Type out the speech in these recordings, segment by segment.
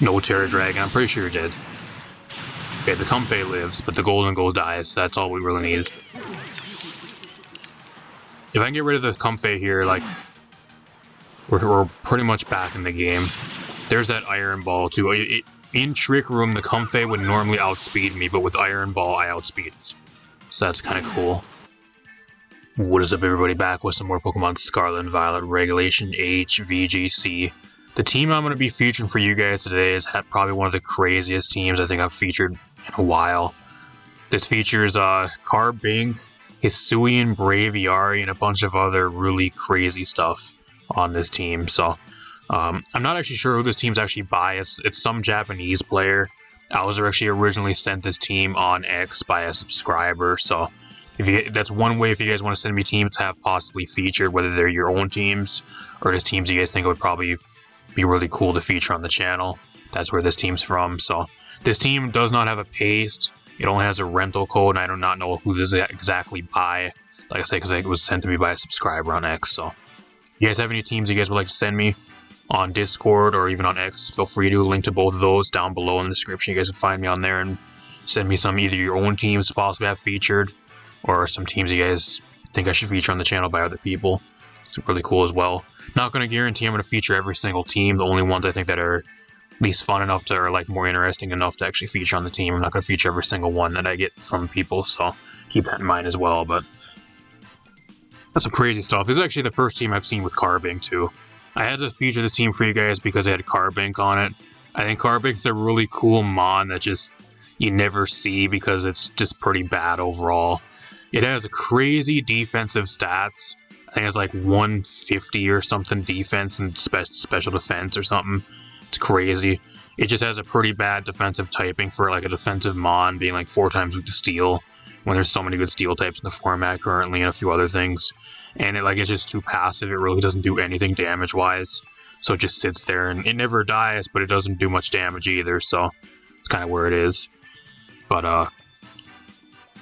No Terra Dragon, I'm pretty sure you're dead. Okay, the Comfey lives, but the Golden Gold dies. That's all we really need. If I can get rid of the Comfey here, like, we're pretty much back in the game. There's that Iron Ball, too. In Trick Room, the Comfey would normally outspeed me, but with Iron Ball, I outspeed it. So that's kind of cool. What is up, everybody? Back with some more Pokemon Scarlet and Violet Regulation H VGC. The team I'm going to be featuring for you guys today is probably one of the craziest teams I think I've featured in a while. This features Carbink, Hisuian Braviary, and a bunch of other really crazy stuff on this team. So I'm not actually sure who this team's actually by. It's some Japanese player. I was actually originally sent this team on X by a subscriber. So that's one way if you guys want to send me teams to have possibly featured, whether they're your own teams or just teams you guys think would probably be really cool to feature on the channel. That's where this team's from. So this team does not have a paste. It only has a rental code, and I do not know who this is exactly by. Like I said, because it was sent to me by a subscriber on X. So if you guys have any teams you guys would like to send me on Discord or even on X, feel free to link to both of those down below in the description. You guys can find me on there and send me some either your own teams to possibly have featured or some teams you guys think I should feature on the channel by other people. It's really cool as well. Not going to guarantee I'm going to feature every single team. The only ones I think that are at least fun enough to, or like more interesting enough to actually feature on the team. I'm not going to feature every single one that I get from people, so keep that in mind as well. But that's some crazy stuff. This is actually the first team I've seen with Carbink too. I had to feature this team for you guys because it had Carbink on it. I think Carbink's a really cool mon that just you never see because it's just pretty bad overall. It has crazy defensive stats. I think it's like 150 or something defense and special defense or something. It's crazy. It just has a pretty bad defensive typing for like a defensive mon, being like 4 times weak to steel when there's so many good steel types in the format currently and a few other things. And it's just too passive. It really doesn't do anything damage wise. So it just sits there and it never dies, but it doesn't do much damage either. So it's kind of where it is. But I'm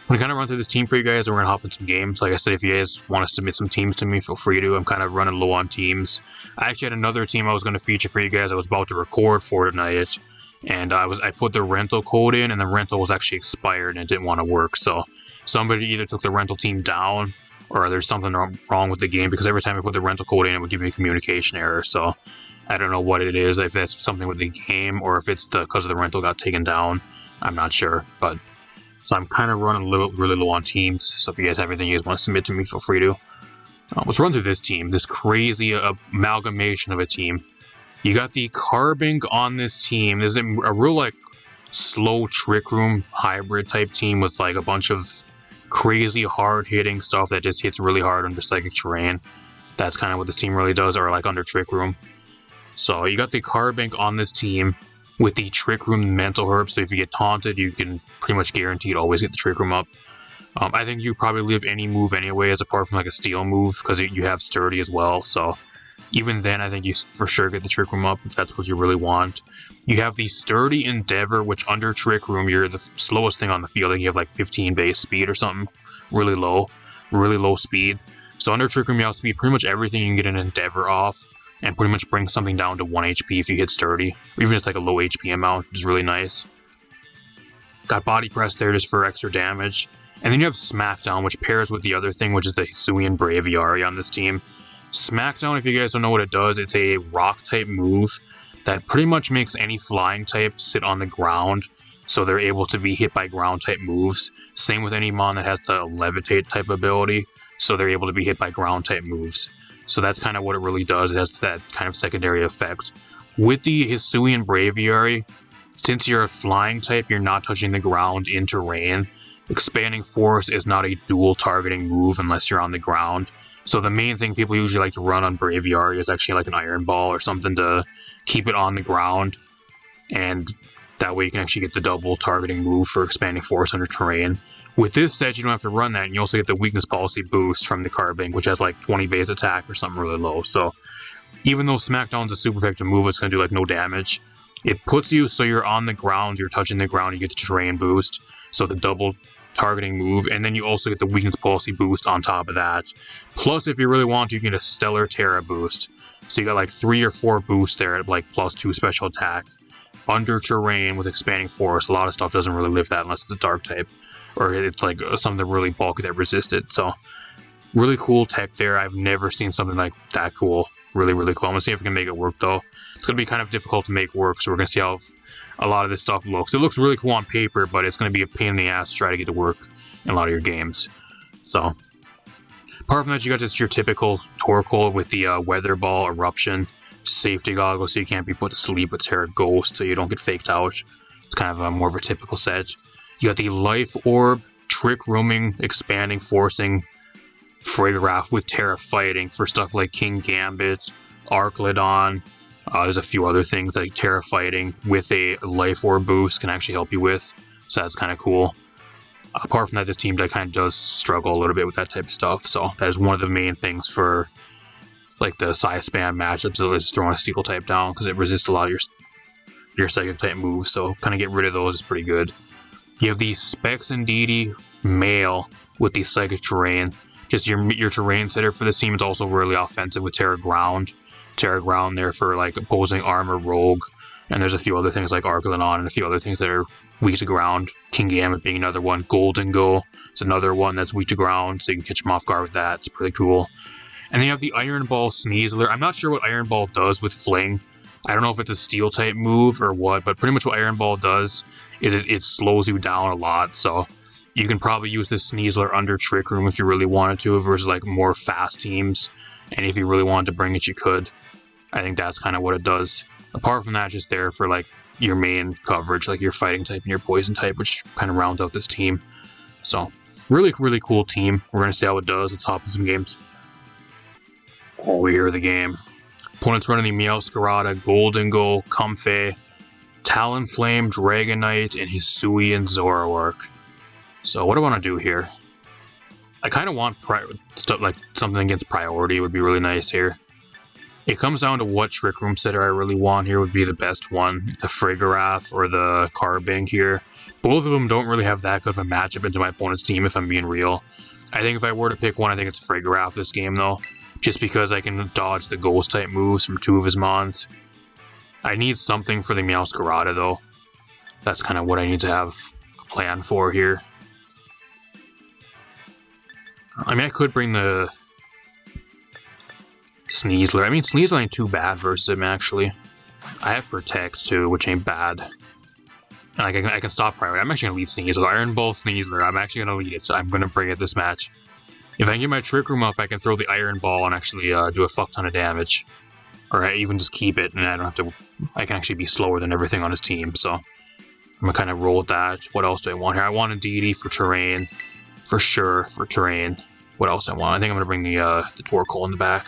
going to kind of run through this team for you guys and we're going to hop in some games. Like I said, if you guys want to submit some teams to me, feel free to. I'm kind of running low on teams. I actually had another team I was going to feature for you guys I was about to record for tonight. And I put the rental code in and the rental was actually expired and it didn't want to work. So somebody either took the rental team down or there's something wrong with the game because every time I put the rental code in, it would give me a communication error. So I don't know what it is, if that's something with the game or if it's because the rental got taken down. I'm not sure, but so I'm kind of running really low on teams. So if you guys have anything you guys want to submit to me, feel free to. Let's run through this team, this crazy amalgamation of a team. You got the Carbink on this team. This is a real like slow Trick Room hybrid type team with like a bunch of crazy hard hitting stuff that just hits really hard under psychic terrain. That's kind of what this team really does, or like under Trick Room. So you got the Carbink on this team with the Trick Room mental herb. So if you get taunted, you can pretty much guarantee to always get the Trick Room up. I think you probably live any move anyways, apart from like a steel move, because you have sturdy as well. So even then, I think you for sure get the Trick Room up if that's what you really want. You have the Sturdy Endeavor, which under Trick Room, you're the slowest thing on the field. I think you have like 15 base speed or something. Really low speed. So under Trick Room, you outspeed pretty much everything. You can get an Endeavor off and pretty much bring something down to 1 HP if you hit Sturdy. Or even just like a low HP amount, which is really nice. Got Body Press there just for extra damage. And then you have Smackdown, which pairs with the other thing, which is the Hisuian Braviary on this team. Smackdown, if you guys don't know what it does, it's a rock type move that pretty much makes any flying type sit on the ground, so they're able to be hit by ground type moves. Same with any mon that has the levitate type ability, so they're able to be hit by ground type moves. So that's kind of what it really does. It has that kind of secondary effect. With the Hisuian Braviary, since you're a flying type, you're not touching the ground in terrain. Expanding Force is not a dual targeting move unless you're on the ground. So the main thing people usually like to run on Braviary is actually like an Iron Ball or something to keep it on the ground. And that way you can actually get the double targeting move for Expanding Force under terrain. With this set, you don't have to run that, and you also get the Weakness Policy boost from the Carbink, which has like 20 base attack or something really low. So even though Smackdown's a super effective move, it's going to do like no damage. It puts you so you're on the ground, you're touching the ground, you get the terrain boost. So the double targeting move, and then you also get the Weakness Policy boost on top of that. Plus, if you really want to, you can get a Stellar Terra boost. So you got like 3 or 4 boosts there at like +2 special attack under terrain with expanding forest. A lot of stuff doesn't really live that unless it's a dark type, or it's like something really bulky that resisted. So really cool tech there. I've never seen something like that cool. Really, really cool. I'm gonna see if we can make it work though. It's gonna be kind of difficult to make work, so we're gonna see how a lot of this stuff looks. It looks really cool on paper, but it's gonna be a pain in the ass to try to get to work in a lot of your games. So apart from that, you got just your typical Torkoal with the weather ball, eruption, safety goggles so you can't be put to sleep with Terra Ghost so you don't get faked out. It's kind of more of a typical set. You got the life orb, trick rooming, expanding, forcing, Frigoraph with Terra fighting for stuff like King Gambit, Archlodon. There's a few other things like Terra fighting with a life orb boost can actually help you with, so that's kind of cool. Apart from that, this team kind of does struggle a little bit with that type of stuff, so that is one of the main things for like the size spam matchups, is throwing a steel type down because it resists a lot of your psychic type moves, so kind of get rid of those is pretty good. You have the Specs and Deity male with the psychic terrain. Just your terrain setter for this team is also really offensive with Terra Ground. Terra Ground there for like opposing armor, rogue, and there's a few other things like Archlodon and a few other things that are weak to ground. King Gambit being another one. Golden Go is another one that's weak to ground, so you can catch them off guard with that. It's pretty cool. And then you have the Iron Ball Sneasler. I'm not sure what Iron Ball does with Fling. I don't know if it's a steel type move or what, but pretty much what Iron Ball does is it slows you down a lot, so you can probably use this Sneasler under Trick Room if you really wanted to, versus like more fast teams. And if you really wanted to bring it, you could. I think that's kind of what it does. Apart from that, just there for like your main coverage, like your fighting type and your poison type, which kind of rounds out this team. So really, really cool team. We're going to see how it does. Let's hop in some games. Oh, we hear the game. Opponent's running the Meowscarada, Golden Go, Comfey, Talonflame, Dragonite, and Hisuian Zoroark. So what do I want to do here? I kind of want stuff like something against priority would be really nice here. It comes down to what Trick Room setter I really want here would be the best one. The Frigoraph or the Carbink here. Both of them don't really have that good of a matchup into my opponent's team if I'm being real. I think if I were to pick one, I think it's Frigoraph this game though. Just because I can dodge the Ghost type moves from two of his mons. I need something for the Meowscarada though. That's kind of what I need to have a plan for here. I mean, I could bring the Sneasler. I mean, Sneasler ain't too bad versus him, actually. I have Protect, too, which ain't bad. And I can stop priority. I'm actually going to lead Sneasler. Iron Ball Sneasler. I'm actually going to lead it, so I'm going to bring it this match. If I can get my Trick Room up, I can throw the Iron Ball and actually do a fuck ton of damage. Or I even just keep it, and I don't have to... I can actually be slower than everything on his team, so... I'm going to kind of roll with that. What else do I want here? I want a Deity for terrain. For sure, for terrain. What else do I want? I think I'm going to bring the Torkoal in the back.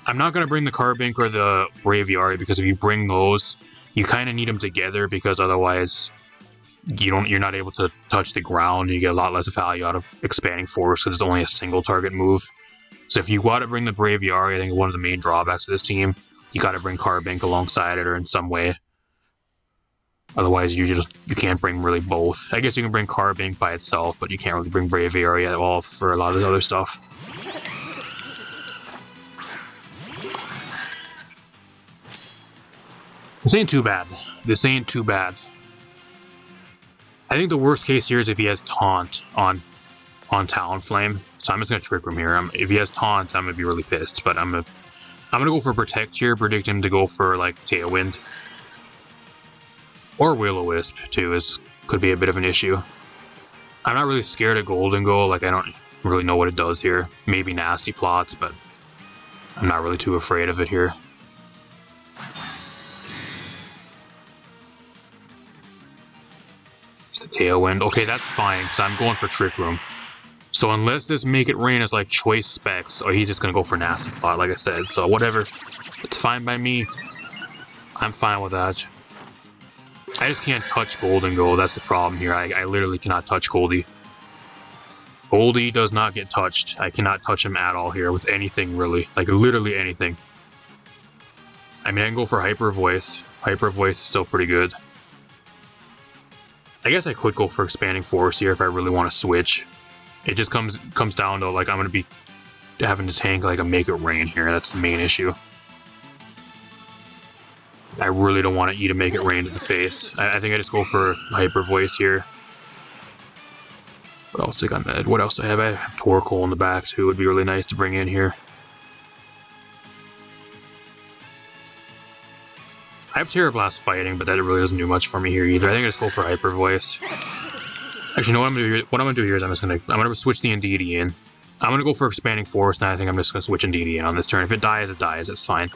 I'm not going to bring the Carbink or the Braviary, because if you bring those, you kind of need them together, because otherwise you're not able to touch the ground. You get a lot less value out of expanding force because it's only a single target move. So if you got to bring the Braviary, I think one of the main drawbacks of this team, you got to bring Carbink alongside it or in some way. Otherwise, you can't bring really both. I guess you can bring Carbink by itself, but you can't really bring Braviary at all for a lot of the other stuff. This ain't too bad. This ain't too bad. I think the worst case here is if he has Taunt on Talonflame. So I'm just gonna Trick Room here. If he has Taunt, I'm gonna be really pissed. But I'm gonna go for Protect here. Predict him to go for like Tailwind. Or Will-O-Wisp, too, could be a bit of an issue. I'm not really scared of Golden Go, like I don't really know what it does here. Maybe Nasty Plots, but I'm not really too afraid of it here. Just a Tailwind. Okay, that's fine, because I'm going for Trick Room. So unless this Make It Rain is like Choice Specs, or he's just going to go for Nasty Plot, like I said. So whatever. It's fine by me. I'm fine with that. I just can't touch Golden Go, that's the problem here. I literally cannot touch Goldie. Goldie does not get touched. I cannot touch him at all here with anything, really. Like, literally anything. I mean, I can go for Hyper Voice. Hyper Voice is still pretty good. I guess I could go for Expanding Force here if I really want to switch. It just comes down to, like, I'm going to be having to tank, like, a Make It Rain here. That's the main issue. I really don't want you to make it rain to the face. I think I just go for Hyper Voice here. What else do I got in that? What else do I have? I have Torkoal in the back too. It would be really nice to bring in here. I have Terra Blast fighting, but that really doesn't do much for me here either. I think I just go for Hyper Voice. Actually, you know what I'm gonna do here? What I'm gonna do here is I'm gonna switch the Indeedee in. I'm gonna go for Expanding Force, and I think I'm just gonna switch Indeedee in on this turn. If it dies, it dies. It's fine.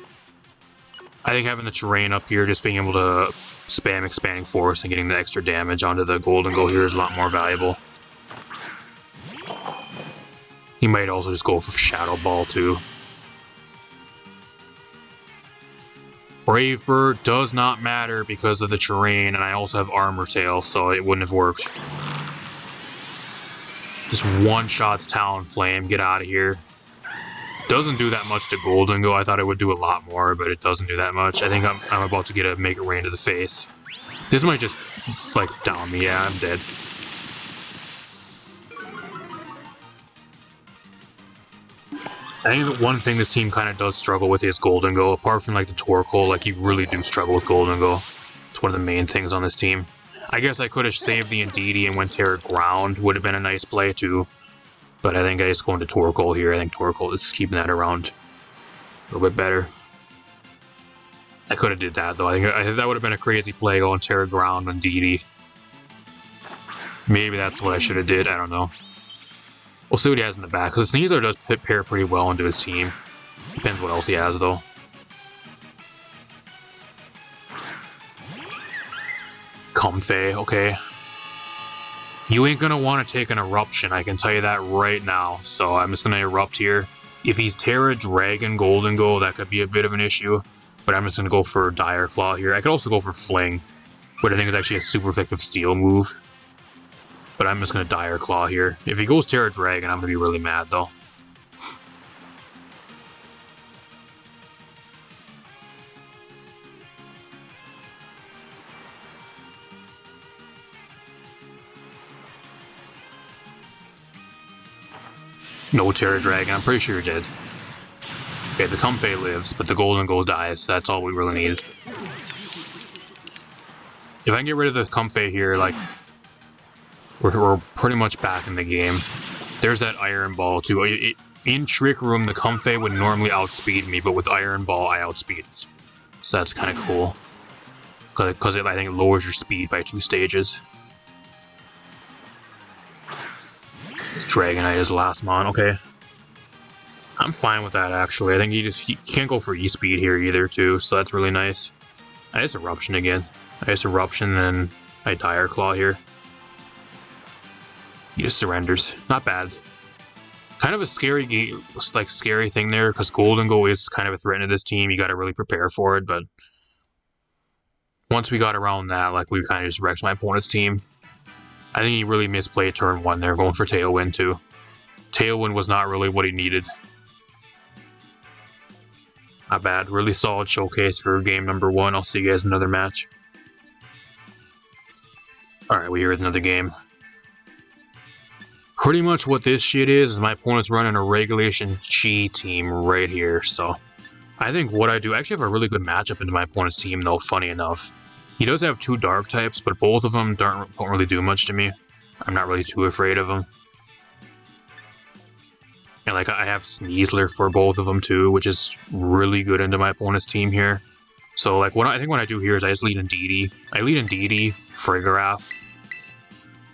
I think having the terrain up here, just being able to spam Expanding Force and getting the extra damage onto the Golden Go here is a lot more valuable. He might also just go for Shadow Ball too. Brave Bird does not matter because of the terrain, and I also have Armor Tail, so it wouldn't have worked. Just one-shots Talonflame, get out of here. Doesn't do that much to Golden Go. I thought it would do a lot more, but it doesn't do that much. I think I'm about to get a Make It Rain to the face. This might just, like, down me. Yeah, I'm dead. I think the one thing this team kind of does struggle with is Golden Go. Apart from, like, the Torkoal, like, you really do struggle with Golden Go. It's one of the main things on this team. I guess I could have saved the Indeedee and went Terra Ground. Would have been a nice play, too. But I think I just go into Torkoal here. I think Torkoal is keeping that around a little bit better. I could have did that, though. I think that would have been a crazy play, going Terra Ground on Indeedee. Maybe that's what I should have did. I don't know. We'll see what he has in the back, because the Sneasler does pair pretty well into his team. Depends what else he has, though. Comfey, okay. You ain't gonna want to take an Eruption, I can tell you that right now. So I'm just gonna Erupt here. If he's Terra Dragon Golden Go, that could be a bit of an issue. But I'm just gonna go for Dire Claw here. I could also go for Fling, but I think it's actually a super effective Steel move. But I'm just gonna Dire Claw here. If he goes Terra Dragon, I'm gonna be really mad though. No Terra Dragon, I'm pretty sure you're dead. Okay, the Comfey lives, but the Golden Go dies. That's all we really need. If I can get rid of the Comfey here, like, we're pretty much back in the game. There's that Iron Ball too. In Trick Room, the Comfey would normally outspeed me, but with Iron Ball, I outspeed it. So that's kind of cool. Because I think it lowers your speed by 2 stages. Dragonite is the last mon, okay. I'm fine with that, actually. I think you can't go for E-Speed here either, too, so that's really nice. I just Eruption again. I just Eruption, and I Dire Claw here. He just surrenders. Not bad. Kind of a scary game, like, scary thing there, because Golden Go is kind of a threat to this team. You gotta really prepare for it, but once we got around that, like, we kind of just wrecked my opponent's team. I think he really misplayed turn 1 there, going for Tailwind too. Tailwind was not really what he needed. Not bad. Really solid showcase for game number 1. I'll see you guys in another match. Alright, we're here with another game. Pretty much what this shit is my opponent's running a Regulation Chi team right here, so I think what I do, I actually have a really good matchup into my opponent's team though, funny enough. He does have 2 dark types, but both of them don't really do much to me. I'm not really too afraid of them. And like I have Sneasler for both of them too, which is really good into my opponent's team here. So like what I do here is I just lead Indeedee. I lead Indeedee, Frigoraph.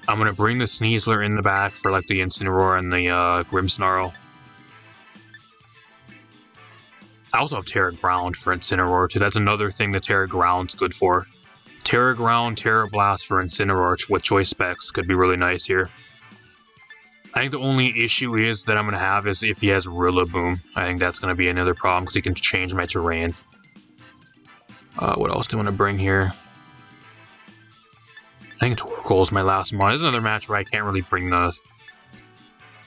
I'm gonna bring the Sneasler in the back for like the Incineroar and the Grimmsnarl. I also have Terra Ground for Incineroar too. That's another thing that Terra Ground's good for. Terra Ground, Terra Blast for Incineroar with choice specs could be really nice here. I think the only issue is that I'm going to have is if he has Rillaboom. I think that's going to be another problem because he can change my terrain. What else do I want to bring here? I think Torkoal is my last one. This is another match where I can't really bring the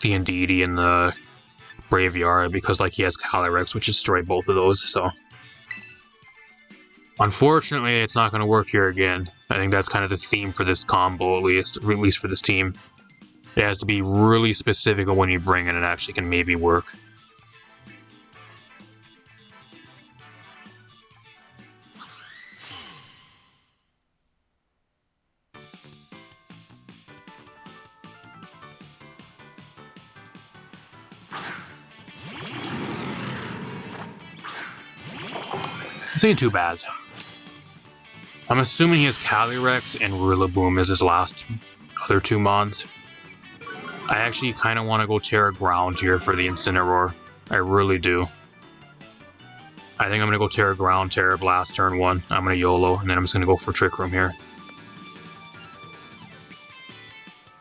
Indeedee and the Braviary because like he has Calyrex, which destroy both of those, so unfortunately, it's not going to work here again. I think that's kind of the theme for this combo, at least for this team. It has to be really specific on when you bring it and actually can maybe work. This ain't too bad. I'm assuming he has Calyrex and Rillaboom as his last other two mons. I actually kind of want to go Terra Ground here for the Incineroar. I really do. I think I'm going to go Terra Ground, Terra Blast turn 1. I'm going to YOLO, and then I'm just going to go for Trick Room here.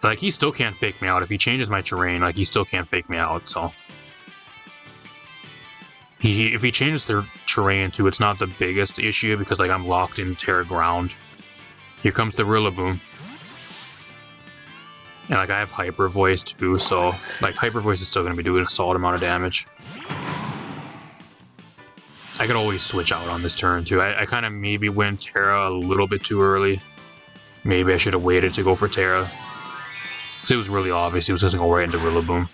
Like, he still can't fake me out. If he changes my terrain, like, he still can't fake me out, so... If he changes the terrain too, it's not the biggest issue because, like, I'm locked in Terra Ground. Here comes the Rillaboom. And, like, I have Hyper Voice too, so, like, Hyper Voice is still going to be doing a solid amount of damage. I could always switch out on this turn too. I kind of maybe went Terra a little bit too early. Maybe I should have waited to go for Terra. Because it was really obvious he was just going to go right into Rillaboom.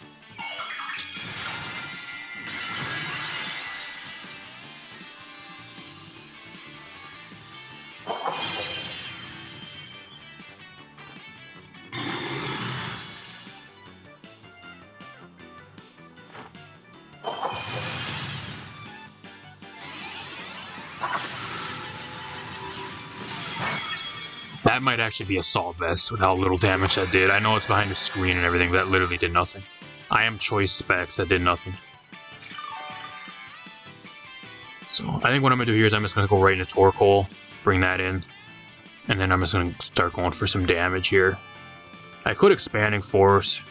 That might actually be Assault Vest with how little damage that did. I know it's behind the screen and everything, but that literally did nothing. I am Choice Specs, that did nothing. So, I think what I'm going to do here is I'm just going to go right into Torkoal, bring that in, and then I'm just going to start going for some damage here. I could Expanding Force,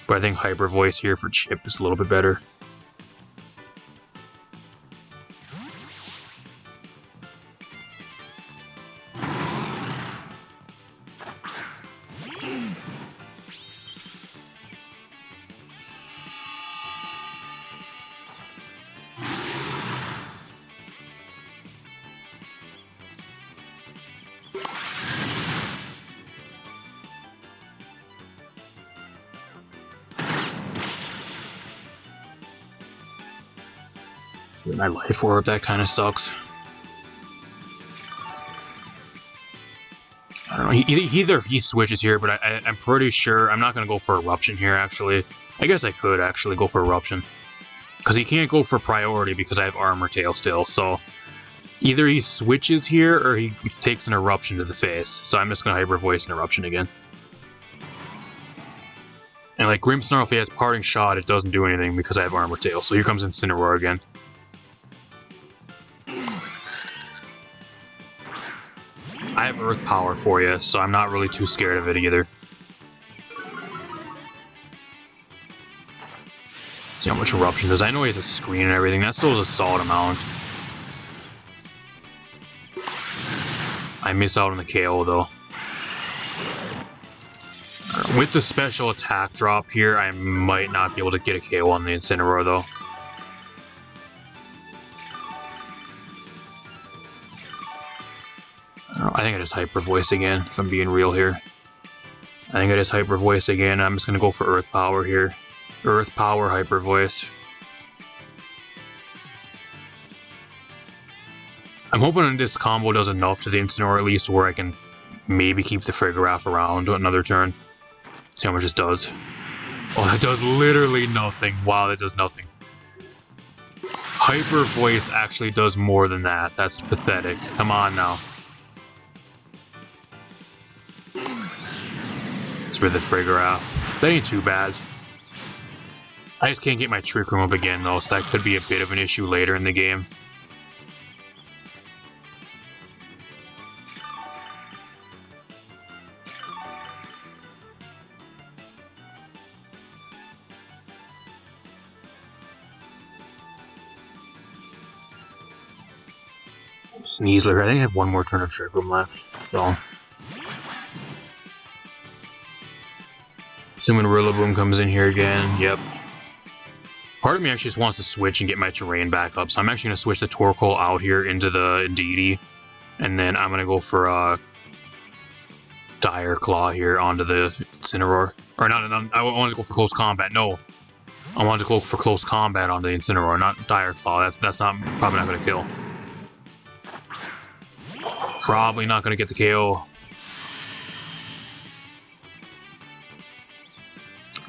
but I think Hyper Voice here for Chip is a little bit better. My Life Orb, that kind of sucks. I don't know, either he switches here, but I'm pretty sure I'm not going to go for Eruption here, actually. I guess I could actually go for Eruption. Because he can't go for Priority because I have Armor Tail still, so... Either he switches here, or he takes an Eruption to the face. So I'm just going to Hyper Voice an Eruption again. And like Grimmsnarl, if he has Parting Shot, it doesn't do anything because I have Armor Tail. So here comes Incineroar again. I have Earth Power for you, so I'm not really too scared of it either. See how much Eruption does. I know he has a screen and everything. That still is a solid amount. I miss out on the KO though. With the special attack drop here, I might not be able to get a KO on the Incineroar though. I think I just Hyper Voice again, if I'm being real here. I think I just Hyper Voice again. I'm just going to go for Earth Power here. Earth Power, Hyper Voice. I'm hoping this combo does enough to the Incineroar at least where I can maybe keep the Frigoraph around another turn. See how much this does. Oh, that does literally nothing. Wow, that does nothing. Hyper Voice actually does more than that. That's pathetic. Come on now. For the Frigoraph. That ain't too bad. I just can't get my Trick Room up again though, so that could be a bit of an issue later in the game. Sneasler, I think I have one more turn of Trick Room left, so... Assuming Rillaboom comes in here again, yep. Part of me actually just wants to switch and get my terrain back up, so I'm actually going to switch the Torkoal out here into the Indeedee, and then I'm going to go for Dire Claw here onto the Incineroar. Or not, I want to go for Close Combat, no. I want to go for Close Combat onto the Incineroar, not Dire Claw, that's not, probably not going to kill. Probably not going to get the KO.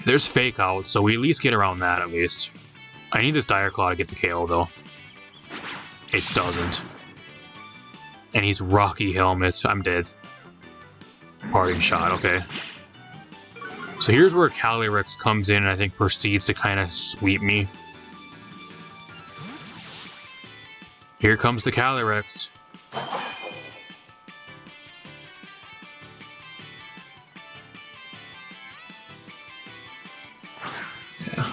There's Fake Out, so we at least get around that at least. I need this Dire Claw to get the KO though. It doesn't. And he's Rocky Helmet. I'm dead. Parting shot, okay. So here's where Calyrex comes in and I think proceeds to kind of sweep me. Here comes the Calyrex. Yeah.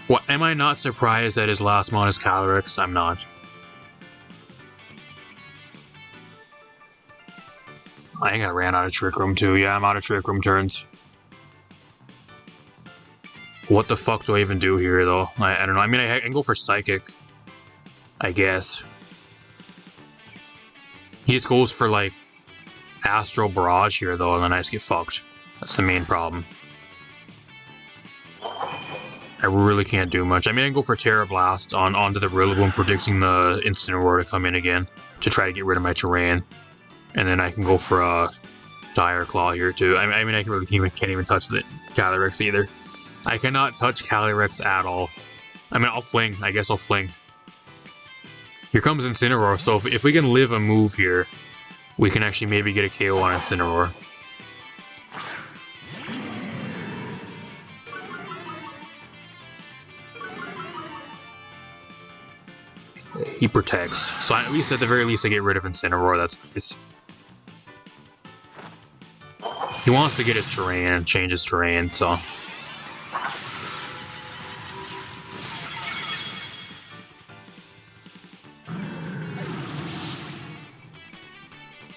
What, am I not surprised that his last mon is Calyrex? I'm not. I think I ran out of Trick Room too. Yeah, I'm out of Trick Room turns. What the fuck do I even do here, though? I don't know. I mean, I can go for Psychic, I guess. He just goes for, like, Astral Barrage here, though, and then I just get fucked. That's the main problem. I really can't do much. I mean, I can go for Terra Blast onto the Rillaboom, predicting the Incineroar to come in again to try to get rid of my terrain. And then I can go for a Dire Claw here too. I mean, I really can't even touch the Calyrex either. I cannot touch Calyrex at all. I mean, I'll fling. I guess I'll fling. Here comes Incineroar. So if we can live a move here, we can actually maybe get a KO on Incineroar. He protects. So at least, at the very least, I get rid of Incineroar. That's nice. He wants to get his terrain and change his terrain, so...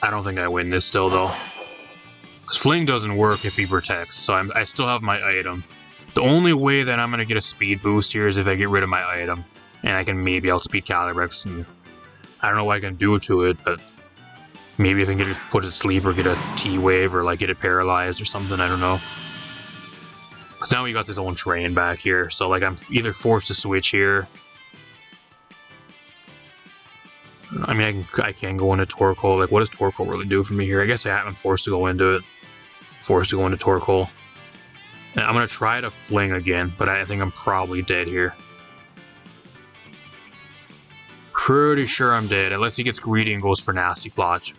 I don't think I win this still, though. Because Fling doesn't work if he protects, so I still have my item. The only way that I'm going to get a speed boost here is if I get rid of my item. And I can maybe outspeed Calyrex, and I don't know what I can do to it, but... Maybe if I can get it put to sleep or get a T-Wave or like get it paralyzed or something, I don't know. Because now he got his own terrain back here, so like I'm either forced to switch here. I mean, I can go into Torkoal. Like, what does Torkoal really do for me here? I guess I'm forced to go into it. Forced to go into Torkoal. And I'm going to try to fling again, but I think I'm probably dead here. Pretty sure I'm dead, unless he gets greedy and goes for Nasty Plot.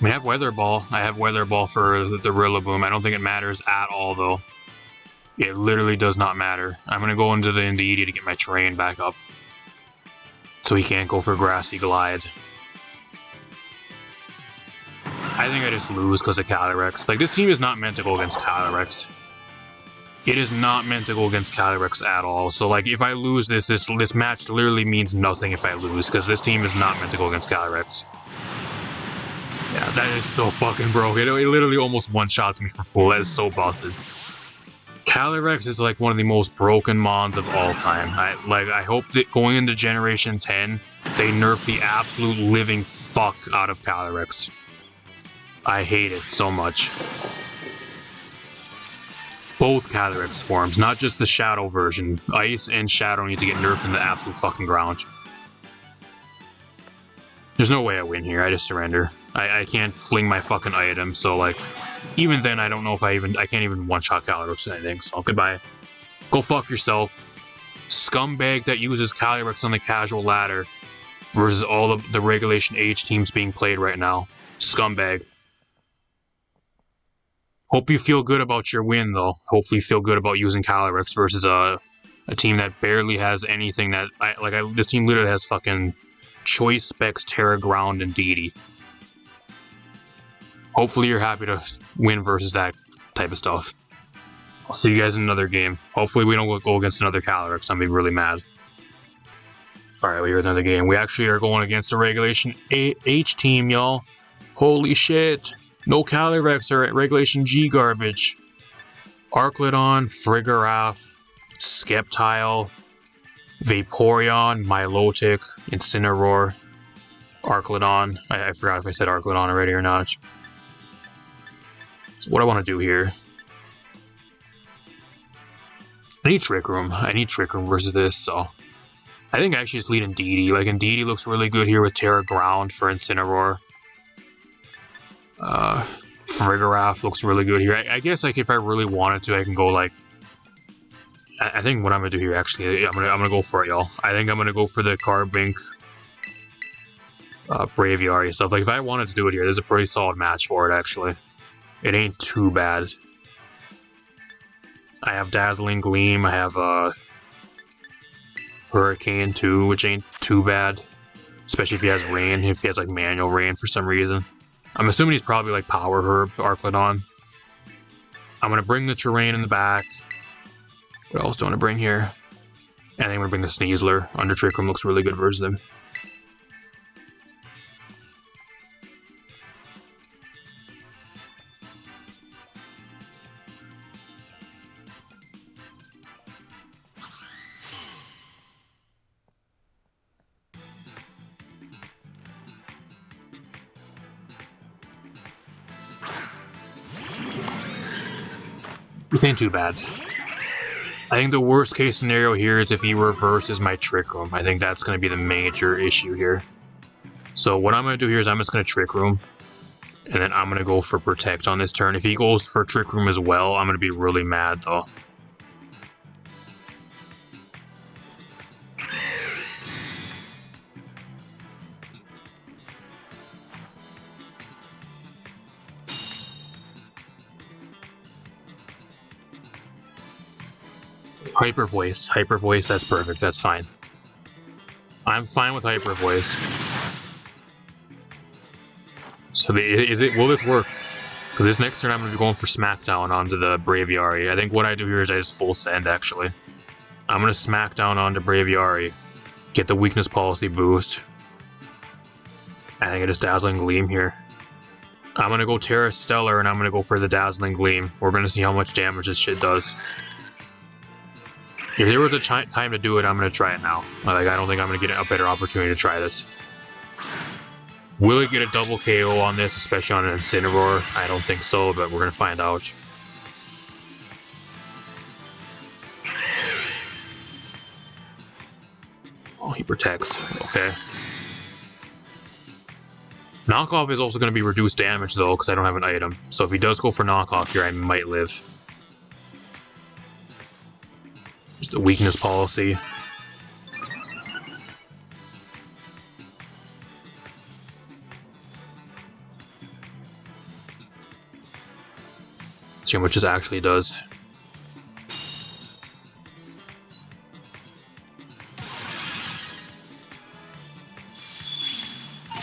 I mean, I have Weather Ball. I have Weather Ball for the Rillaboom. I don't think it matters at all, though. It literally does not matter. I'm going to go into the Indeedee to get my terrain back up. So he can't go for Grassy Glide. I think I just lose because of Calyrex. Like, this team is not meant to go against Calyrex. It is not meant to go against Calyrex at all. So, like, if I lose this match literally means nothing if I lose, because this team is not meant to go against Calyrex. Yeah, that is so fucking broke. It literally almost one-shots me for full. That is so busted. Calyrex is like one of the most broken mons of all time. I hope that going into Generation 10, they nerf the absolute living fuck out of Calyrex. I hate it so much. Both Calyrex forms, not just the Shadow version. Ice and Shadow need to get nerfed in the absolute fucking ground. There's no way I win here. I just surrender. I can't fling my fucking item, so like, even then I don't know if I can't even one-shot Calyrex or anything, so goodbye. Go fuck yourself. Scumbag that uses Calyrex on the casual ladder versus all of the Regulation H teams being played right now. Scumbag. Hope you feel good about your win, though. Hopefully you feel good about using Calyrex versus a team that barely has anything that... this team literally has fucking Choice Specs, Terra Ground, and Indeedee. Hopefully you're happy to win versus that type of stuff. I'll see you guys in another game. Hopefully we don't go against another Calyrex. I'm being really mad. Alright, we're in another game. We actually are going against a Regulation H team, y'all. Holy shit. No Calyrex or Regulation G garbage. Arclidon, Frigoraph, Skeptile, Vaporeon, Milotic, Incineroar, Arclodon. I forgot if I said Arclodon already or not. So what I want to do here... I need Trick Room. I need Trick Room versus this, so... I think I actually just lead Indeedee. Like, Indeedee looks really good here with Terra Ground for Incineroar. Frigoraph looks really good here. I guess, like, if I really wanted to, I can go, like... I think what I'm gonna do here, actually, I'm gonna go for it, y'all. I think I'm gonna go for the Carbink, Braviary stuff. Like, if I wanted to do it here, there's a pretty solid match for it, actually. It ain't too bad. I have Dazzling Gleam, I have, Hurricane too, which ain't too bad. Especially if he has Rain, if he has like manual Rain for some reason. I'm assuming he's probably like Power Herb, Arclodon. I'm gonna bring the Terrain in the back. What else do I want to bring here? And then I'm gonna bring the Sneasler. Under Trick Room looks really good versus them. This ain't too bad. I think the worst case scenario here is if he reverses my Trick Room. I think that's going to be the major issue here. So what I'm going to do here is I'm just going to Trick Room. And then I'm going to go for Protect on this turn. If he goes for Trick Room as well, I'm going to be really mad though. Hyper Voice, that's perfect, that's fine. I'm fine with Hyper Voice. So will this work? Because this next turn I'm going to be going for Smackdown onto the Braviary. I think what I do here is I just full send, actually. I'm going to Smackdown onto Braviary. Get the Weakness Policy boost. I think I just Dazzling Gleam here. I'm going to go Terra Stellar and I'm going to go for the Dazzling Gleam. We're going to see how much damage this shit does. If there was a time to do it, I'm going to try it now. Like, I don't think I'm going to get a better opportunity to try this. Will it get a double KO on this, especially on an Incineroar? I don't think so, but we're going to find out. Oh, he protects. Okay. Knockoff is also going to be reduced damage, though, because I don't have an item. So if he does go for knockoff here, I might live. Just a Weakness Policy. See how much this actually does.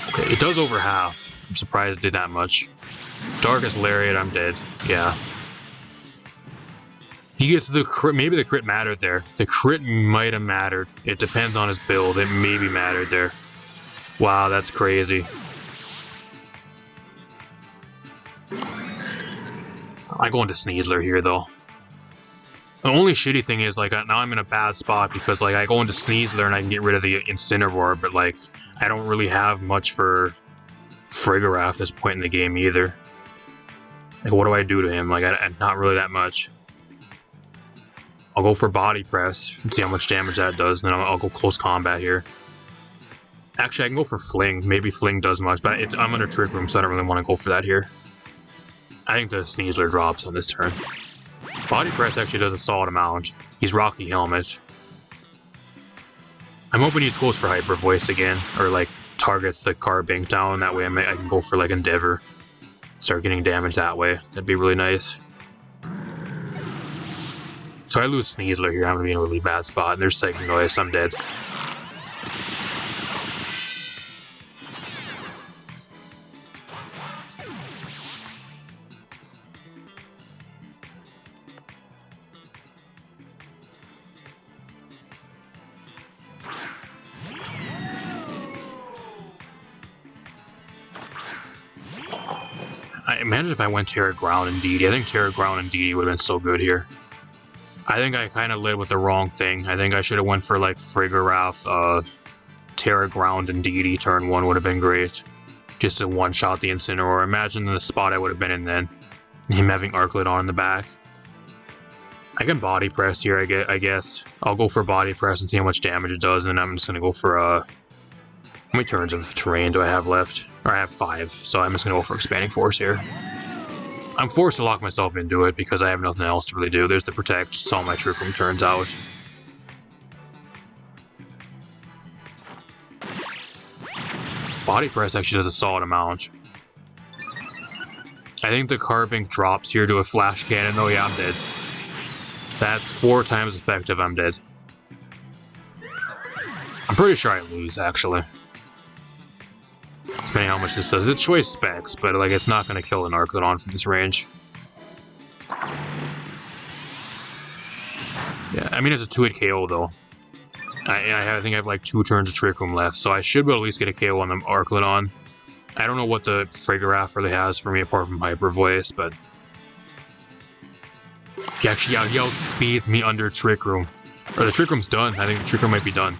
Okay, it does over half. I'm surprised it did that much. Darkest Lariat, I'm dead. Yeah. He gets the crit. Maybe the crit mattered there. The crit might have mattered. It depends on his build. It maybe mattered there. Wow, that's crazy. I go into Sneasler here, though. The only shitty thing is, like, now I'm in a bad spot because, like, I go into Sneasler and I can get rid of the Incineroar, but, like, I don't really have much for Frigoraph at this point in the game either. Like, what do I do to him? Like, not really that much. I'll go for Body Press and see how much damage that does, and then I'll go Close Combat here. Actually, I can go for Fling. Maybe Fling does much, but I'm under Trick Room, so I don't really want to go for that here. I think the Sneasler drops on this turn. Body Press actually does a solid amount. He's Rocky Helmet. I'm hoping he goes for Hyper Voice again, or like targets the Carbink down. That way I can go for like Endeavor. Start getting damage that way. That'd be really nice. So I lose Sneasler here, I'm gonna be in a really bad spot. And there's Psychic Noise, I'm dead. I imagine if I went Terra Ground and Indeedee. I think Terra Ground and Indeedee would have been so good here. I think I kind of led with the wrong thing. I think I should have went for like Frigarath, Terra Ground, and Deity turn 1 would have been great. Just to one-shot the Incineroar. Imagine the spot I would have been in then. Him having Arclet on in the back. I can body press here, I guess. I'll go for body press and see how much damage it does, and then I'm just going to go for, how many turns of terrain do I have left? Or I have 5, so I'm just going to go for Expanding Force here. I'm forced to lock myself into it because I have nothing else to really do. There's the Protect, it's all my Trick Room turns out. Body press actually does a solid amount. I think the Carbink drops here to a Flash Cannon. Oh yeah, I'm dead. That's 4 times effective, I'm dead. I'm pretty sure I lose, actually. Depending on how much this does. It's choice specs, but like it's not going to kill an Arclodon from this range. Yeah, I mean it's a 2-hit KO though. I think I have like 2 turns of Trick Room left, so I should be able to at least get a KO on the Arclodon. I don't know what the Frigarath really has for me apart from Hyper Voice, but he actually outspeeds me under Trick Room. Or the Trick Room's done. I think the Trick Room might be done.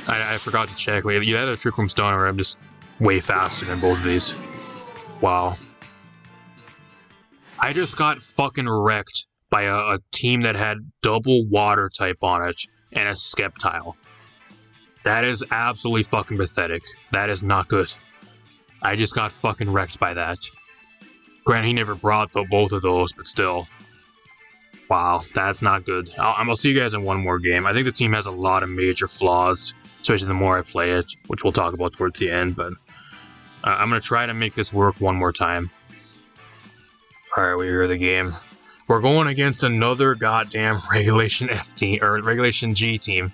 I forgot to check. Wait, either the Trick Room's done or I'm just way faster than both of these. Wow. I just got fucking wrecked by a team that had double Water type on it and a Sceptile. That is absolutely fucking pathetic. That is not good. I just got fucking wrecked by that. Granted, he never brought both of those, but still. Wow, that's not good. I'll see you guys in one more game. I think the team has a lot of major flaws, especially the more I play it, which we'll talk about towards the end, but I'm going to try to make this work one more time. Alright, we hear the game. We're going against another goddamn Regulation F team, or Regulation G team.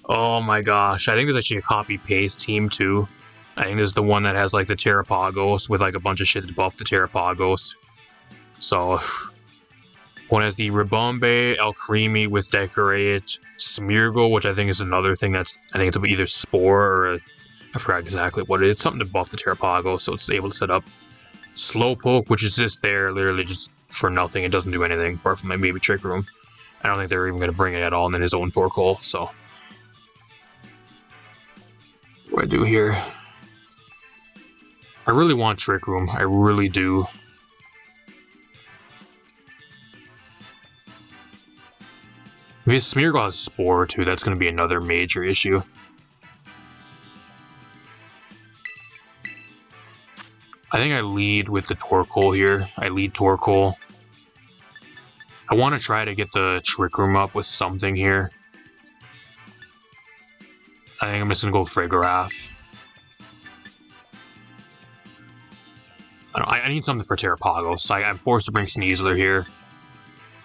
Oh my gosh, I think there's actually a copy-paste team too. I think this is the one that has like the Terrapagos with like a bunch of shit to buff the Terrapagos. So, one has the Ribombe, Alcremie with Decorate, Smeargle, which I think is another thing that's, I think it's either Spore or I forgot exactly what it is. It's something to buff the Terrapagos so it's able to set up. Slowpoke, which is just there literally just for nothing. It doesn't do anything apart from maybe Trick Room. I don't think they're even going to bring it at all, and then his own Torkoal, so. What do I do here? I really want Trick Room. I really do. If his Smeargle has Spore too, that's going to be another major issue. I think I lead with the Torkoal here. I lead Torkoal. I want to try to get the Trick Room up with something here. I think I'm just going to go Frigarath. I need something for Terrapagos, so I'm forced to bring Sneasler here.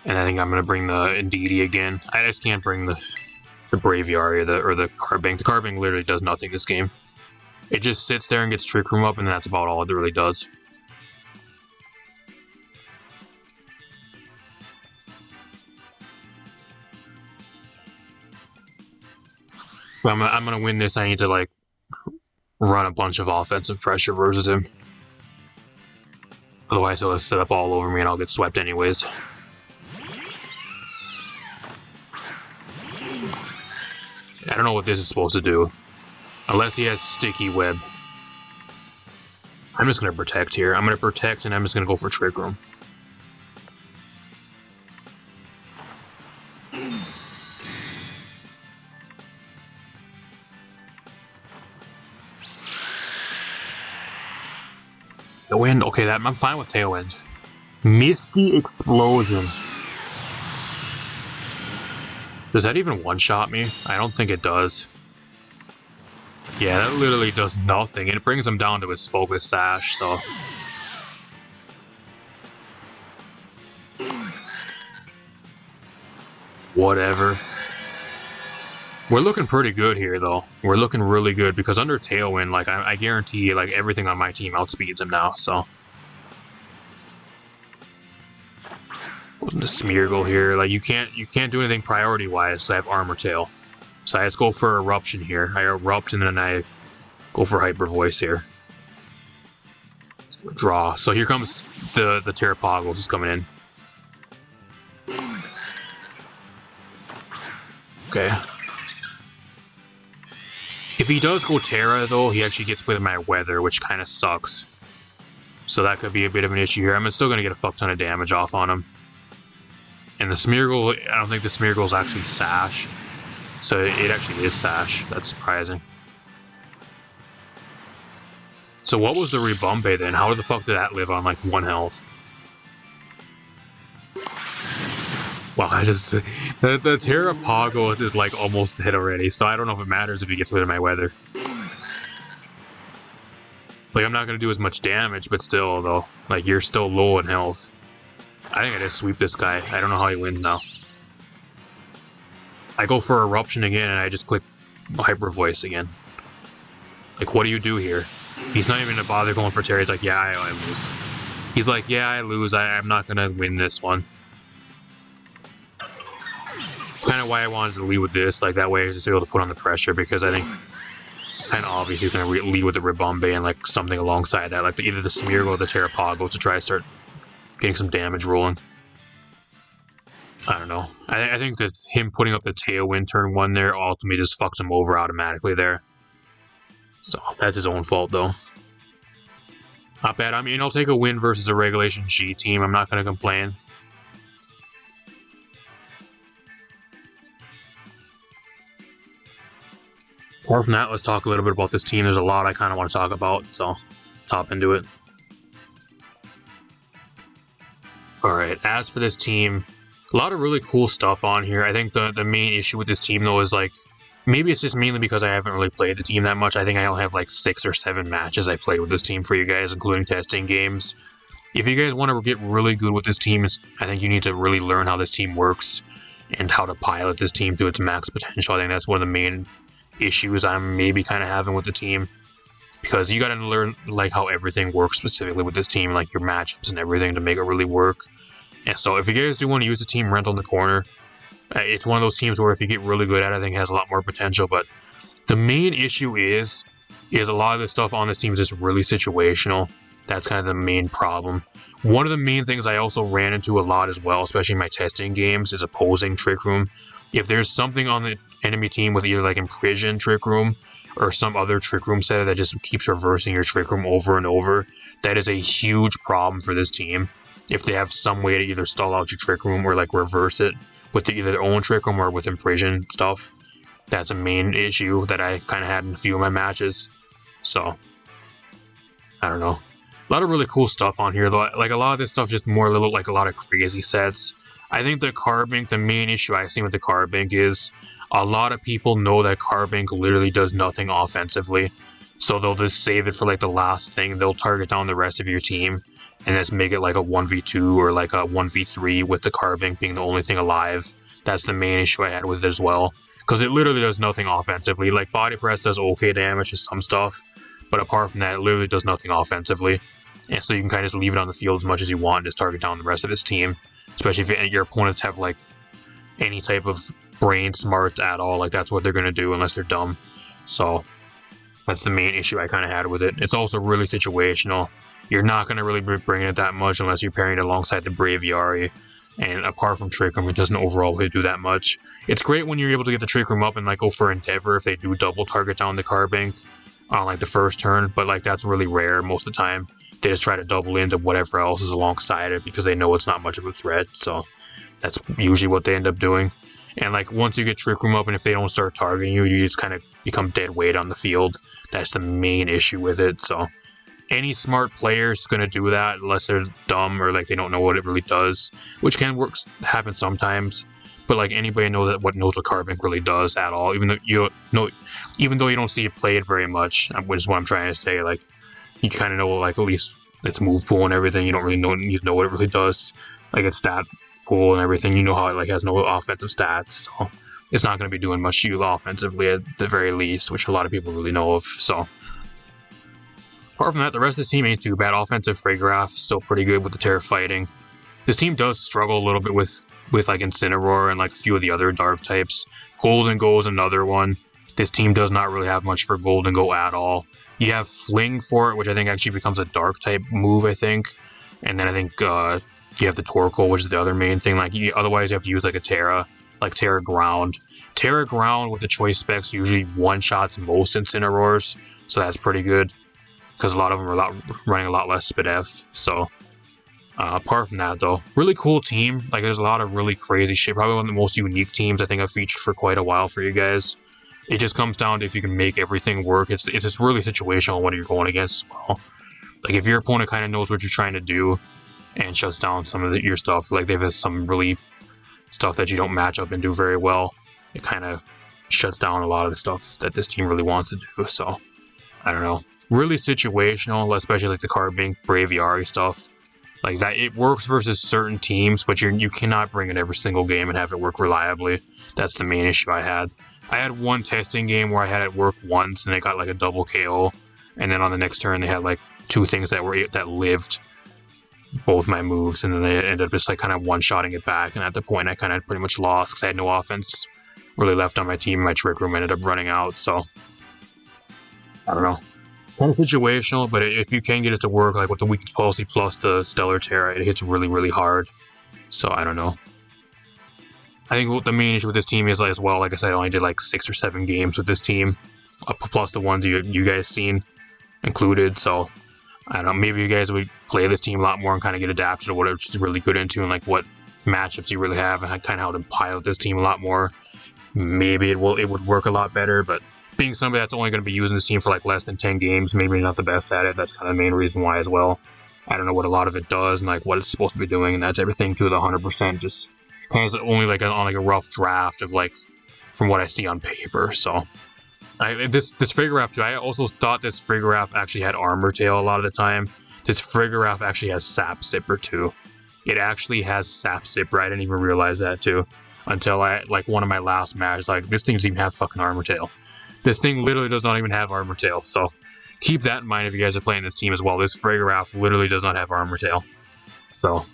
And I think I'm going to bring the Indeedee again. I just can't bring the Braviary or the Carbink. The Carbink literally does nothing this game. It just sits there and gets Trick Room up, and that's about all it really does. But I'm going to win this. I need to, like, run a bunch of offensive pressure versus him. Otherwise, he'll set up all over me and I'll get swept anyways. I don't know what this is supposed to do. Unless he has Sticky Web. I'm just going to protect here. I'm going to protect and I'm just going to go for Trick Room. The wind, okay, I'm fine with Tailwind. Misty Explosion. Does that even one-shot me? I don't think it does. Yeah, that literally does nothing. It brings him down to his Focus Sash, so... Whatever. We're looking pretty good here, though. We're looking really good, because under Tailwind, like, I guarantee, like, everything on my team outspeeds him now, so... Wasn't a Smeargle here. Like, you can't do anything priority-wise, so I have Armor Tail. So I just go for Eruption here. I Erupt, and then I go for Hyper Voice here. Draw. So here comes the Terrapagos is coming in. Okay. If he does go Terra, though, he actually gets with my weather, which kind of sucks. So that could be a bit of an issue here. I'm still going to get a fuck ton of damage off on him. And the Smeargle, I don't think the Smeargle is actually Sash. So it actually is Sash. That's surprising. So what was the Rebumbe then? How the fuck did that live on like 1 health? Wow, the Terra Pagos is like almost dead already, so I don't know if it matters if he gets rid of my weather. Like, I'm not gonna do as much damage, but still, though, like, you're still low in health. I think I just sweep this guy. I don't know how he wins now. I go for Eruption again, and I just click Hyper Voice again. Like, what do you do here? He's not even gonna bother going for Terra. He's like, yeah, I lose. He's like, yeah, I lose. I'm not gonna win this one. Kind of why I wanted to lead with this, like that way I was just able to put on the pressure, because I think kind of obviously he's going to lead with the Rebumbe and like something alongside that, like either the Smeargle or the Terrapago to try to start getting some damage rolling. I don't know. I think that him putting up the Tailwind turn 1 there ultimately just fucked him over automatically there. So that's his own fault though. Not bad. I mean, I'll take a win versus a Regulation G team. I'm not going to complain. Apart from that, let's talk a little bit about this team. There's a lot I kind of want to talk about, so let's hop into it. Alright, as for this team, a lot of really cool stuff on here. I think the main issue with this team, though, is like, maybe it's just mainly because I haven't really played the team that much. I think I only have like 6 or 7 matches I played with this team for you guys, including testing games. If you guys want to get really good with this team, I think you need to really learn how this team works and how to pilot this team to its max potential. I think that's one of the main issues I'm maybe kind of having with the team, because you got to learn like how everything works specifically with this team, like your matchups and everything, to make it really work. And so if you guys do want to use the team Rental in the Corner, it's one of those teams where if you get really good at it, I think it has a lot more potential. But the main issue is a lot of the stuff on this team is just really situational. That's kind of the main problem. One of the main things I also ran into a lot as well, especially in my testing games, is opposing Trick Room. If there's something on the enemy team with either like Imprison Trick Room or some other Trick Room setup that just keeps reversing your Trick Room over and over, that is a huge problem for this team. If they have some way to either stall out your Trick Room or like reverse it with either their own Trick Room or with Imprison stuff, that's a main issue that I kind of had in a few of my matches. So, I don't know. A lot of really cool stuff on here, though. Like, a lot of this stuff just more little, like, a lot of crazy sets. I think the Carbink, the main issue I've seen with the Carbink is a lot of people know that Carbink literally does nothing offensively. So they'll just save it for, like, the last thing. They'll target down the rest of your team and just make it, like, a 1v2 or, like, a 1v3 with the Carbink being the only thing alive. That's the main issue I had with it as well. Because it literally does nothing offensively. Like, Body Press does okay damage to some stuff, but apart from that, it literally does nothing offensively. And so you can kind of just leave it on the field as much as you want and just target down the rest of his team. Especially if your opponents have, like, any type of brain smarts at all. Like, that's what they're going to do unless they're dumb. So, that's the main issue I kind of had with it. It's also really situational. You're not going to really be bringing it that much unless you're pairing it alongside the Braviary. And apart from Trick Room, it doesn't overall really do that much. It's great when you're able to get the Trick Room up and, like, go for Endeavor if they do double target down the Carbink on, like, the first turn. But, like, that's really rare most of the time. They just try to double into whatever else is alongside it because they know it's not much of a threat. So that's usually what they end up doing. And like once you get Trick Room up and if they don't start targeting you, you just kind of become dead weight on the field. That's the main issue with it. So any smart player is going to do that unless they're dumb or like they don't know what it really does, which happen sometimes. But like anybody knows what Carbink really does at all, even though you don't see it played very much, which is what I'm trying to say. Like, you kind of know, like, at least its move pool and everything. You don't really need to know what it really does. Like, its stat pool and everything. You know how it, like, has no offensive stats. So, it's not going to be doing much to you offensively at the very least, which a lot of people really know of. So, apart from that, the rest of this team ain't too bad. Offensive Fraygraph, still pretty good with the Terra fighting. This team does struggle a little bit with like, Incineroar and, like, a few of the other dark types. Golden Go is another one. This team does not really have much for Golden Go at all. You have Fling for it, which I think actually becomes a dark type move, I think. And then I think you have the Torkoal, which is the other main thing. Like, otherwise you have to use like a Terra, like Terra Ground. Terra Ground with the choice specs usually one-shots most Incineroars, so that's pretty good, because a lot of them are running a lot less Spit F, so... apart from that, though, really cool team. Like, there's a lot of really crazy shit. Probably one of the most unique teams I think I've featured for quite a while for you guys. It just comes down to if you can make everything work. It's just really situational on what you're going against as well. Like, if your opponent kind of knows what you're trying to do and shuts down some of your stuff, like, they've some really stuff that you don't match up and do very well, it kind of shuts down a lot of the stuff that this team really wants to do. So, I don't know. Really situational, especially like the Carbink, Braviary stuff. Like that, it works versus certain teams, but you cannot bring it every single game and have it work reliably. That's the main issue I had. I had one testing game where I had it work once and it got like a double KO, and then on the next turn they had like two things that lived both my moves, and then they ended up just like kind of one-shotting it back. And at the point, I kind of pretty much lost because I had no offense really left on my team. My Trick Room ended up running out, so I don't know. Kind of situational, but if you can get it to work, like with the Weakness Policy plus the Stellar Terra, it hits really, really hard. So, I don't know. I think what the main issue with this team is, like, as well, like I said, I only did like 6 or 7 games with this team, plus the ones you guys seen included. So, I don't know, maybe you guys would play this team a lot more and kind of get adapted to what it's really good into and like what matchups you really have and kind of how to pilot this team a lot more. Maybe it would work a lot better, but being somebody that's only going to be using this team for like less than 10 games, maybe not the best at it. That's kind of the main reason why as well. I don't know what a lot of it does and like what it's supposed to be doing, and that's everything to the 100%. Just kind of only like on like a rough draft of like from what I see on paper. So this Frigoraph too, I also thought this Frigoraph actually had Armor Tail a lot of the time. This Frigoraph actually has Sap Sipper too. It actually has Sap Sipper. I didn't even realize that too until I like one of my last matches. Like this thing doesn't even have fucking Armor Tail. This thing literally does not even have Armor Tail, so keep that in mind if you guys are playing this team as well. This Frigoraph literally does not have Armor Tail. So,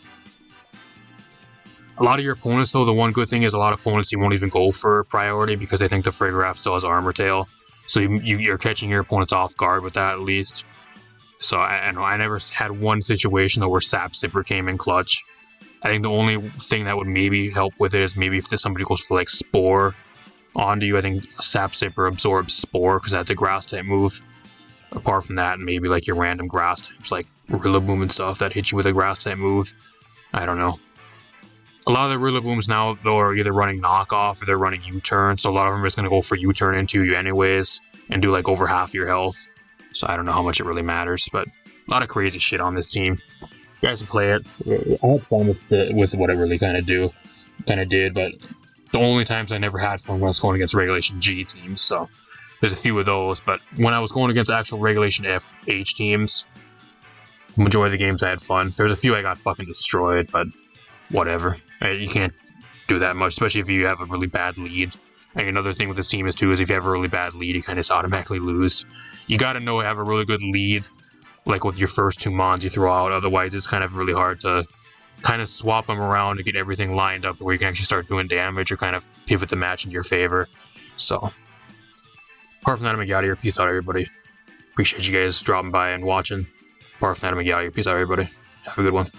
a lot of your opponents, though, the one good thing is a lot of opponents you won't even go for priority because they think the Frigoraph still has Armor Tail. So you're catching your opponents off guard with that at least. So I know I never had one situation though where Sap Sipper came in clutch. I think the only thing that would maybe help with it is maybe if somebody goes for like Spore onto you. I think Sap Sipper absorbs Spore because that's a grass type move. Apart from that, maybe like your random grass types like Rillaboom and stuff that hit you with a grass type move. I don't know. A lot of the Rillabooms now though are either running knockoff or they're running U-turn, so a lot of them are just going to go for U-turn into you anyways and do like over half your health. So I don't know how much it really matters, but a lot of crazy shit on this team. You guys can play it. I had fun with what I really kind of did, but the only times I never had fun was going against Regulation G teams, so there's a few of those. But when I was going against actual Regulation FH teams, the majority of the games I had fun. There's a few I got fucking destroyed, but whatever. You can't do that much, especially if you have a really bad lead. And another thing with this team is if you have a really bad lead, you kind of just automatically lose. You gotta have a really good lead, like with your first 2 mons you throw out, otherwise it's kind of really hard to kind of swap them around to get everything lined up where you can actually start doing damage or kind of pivot the match in your favor. So, apart from that, I'm gonna get out of here. Peace out, everybody. Appreciate you guys dropping by and watching. Apart from that, I'm gonna get out of here. Peace out, everybody. Have a good one.